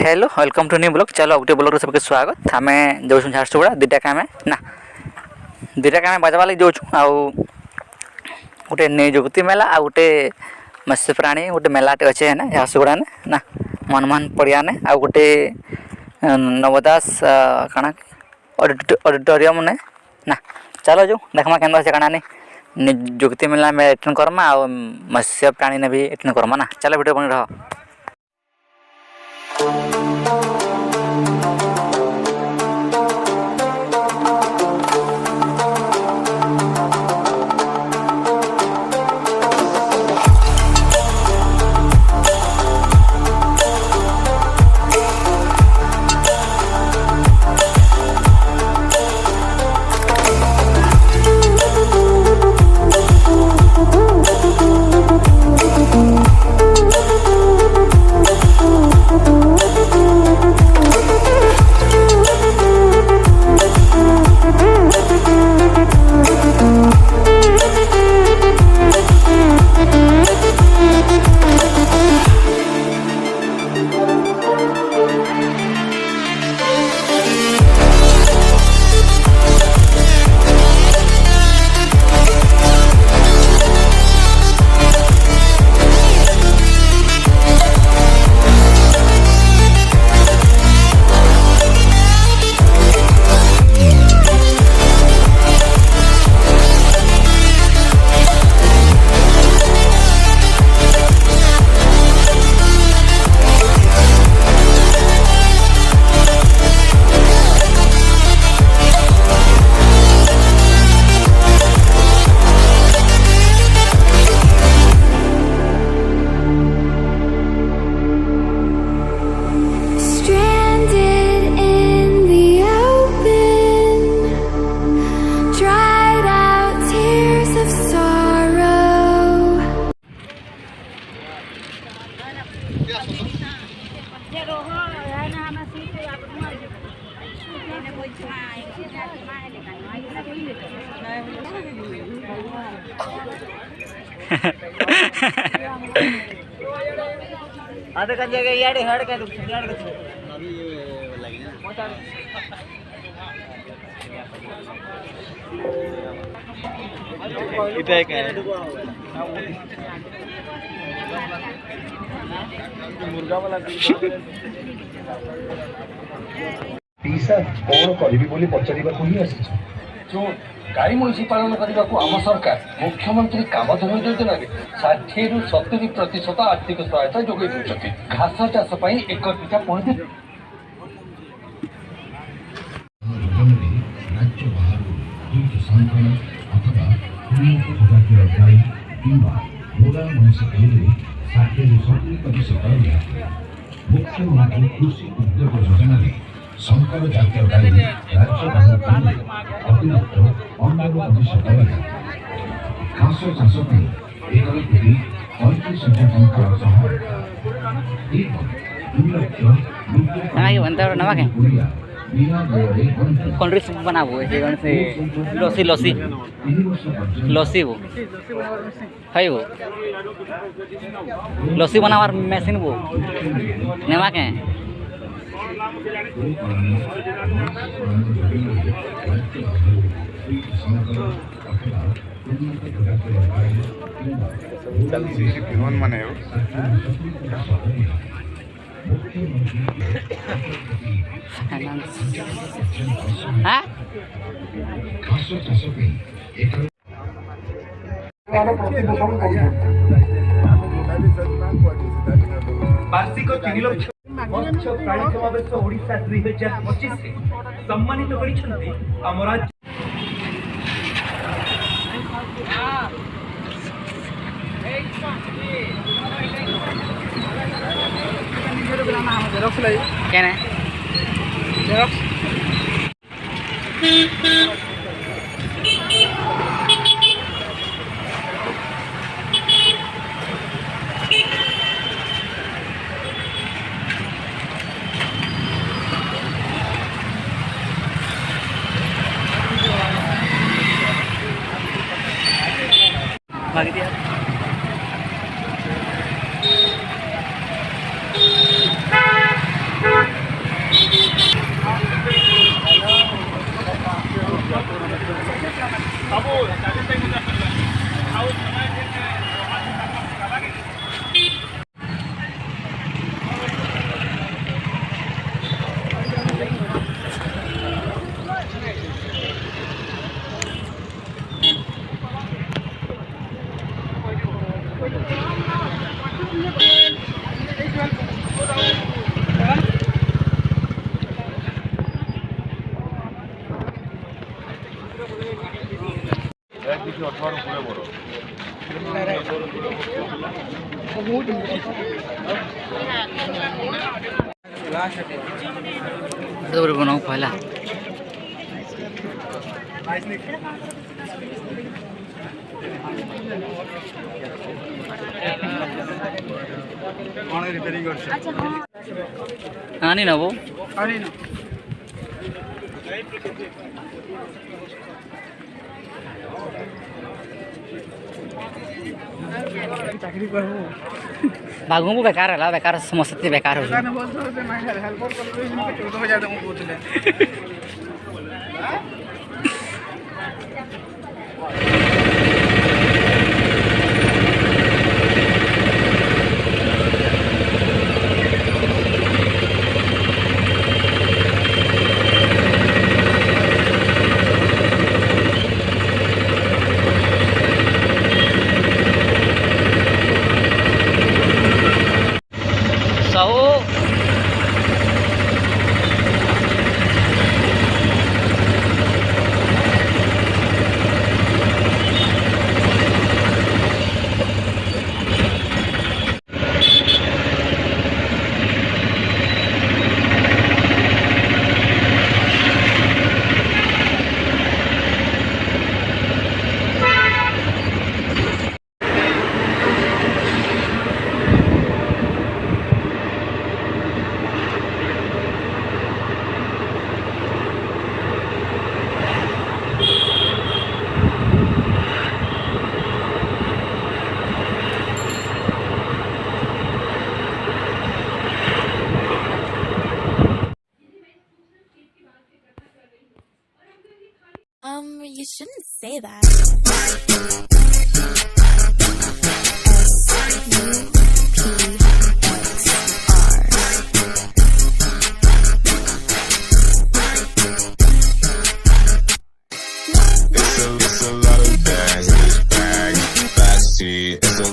Hello welcome to new blog. चलो गोटे blog सबके स्वागत। आम जाऊँ झारसुगुड़ा दुटा काम ना दुटा काम बजवा लगे जाऊँ आउ गोटे निजुक्ति मेला आ गोटे मत्स्य प्राणी गोटे मेलाटे अच्छे ना झारसुगुड़ा ने ना मनमोहन पड़िया ने आ गोटे नवदास काଣା ऑडिटोरियम ने ना चलो जो देखमा केंद्र से काଣା नहीं निजुक्ति मेला में एटेंड करमा आ मत्स्य प्राणी ने भी एटेंड करमा ना। चलो वीडियो बन रहा आधे का जगह याडे हड़ का याड का अभी ये लगी ना इतना क्या है मुर्गा वाला पीसा कौन करी बोली पचारिबा को ही आसी जो गाई मईसी पालन करने को आम सरकार मुख्यमंत्री कामधेनु योजना 60 ରୁ 70% आर्थिक सहायता जोगाई देउछथि। घास चाष पई एक पिठा पहुंचे राज्य बाहर संकलन अथवा प्रजातिर गाई किंवा घोड़ा मईसी पालने 60 ରୁ 70% मुख्यमंत्री कृषि उद्योग योजना संकर जातीय गाई राज्य बाहर अतिरिक्त घास चाष एक कोटी 35,000 कौन बना वो से लसी लसी लसी वो है वो लसी बनावार मशीन वो नेवा के माने वार्षिक 3 लाख मत्स्य प्राणी समावेश ओडिशा 2025 सम्मानित करिसेंती आम राज्य क्या भाग दिया। बनाऊ पहला आनी ना वो बागू बेकार है बेकार समस्या बेकार हो You shouldn't say that.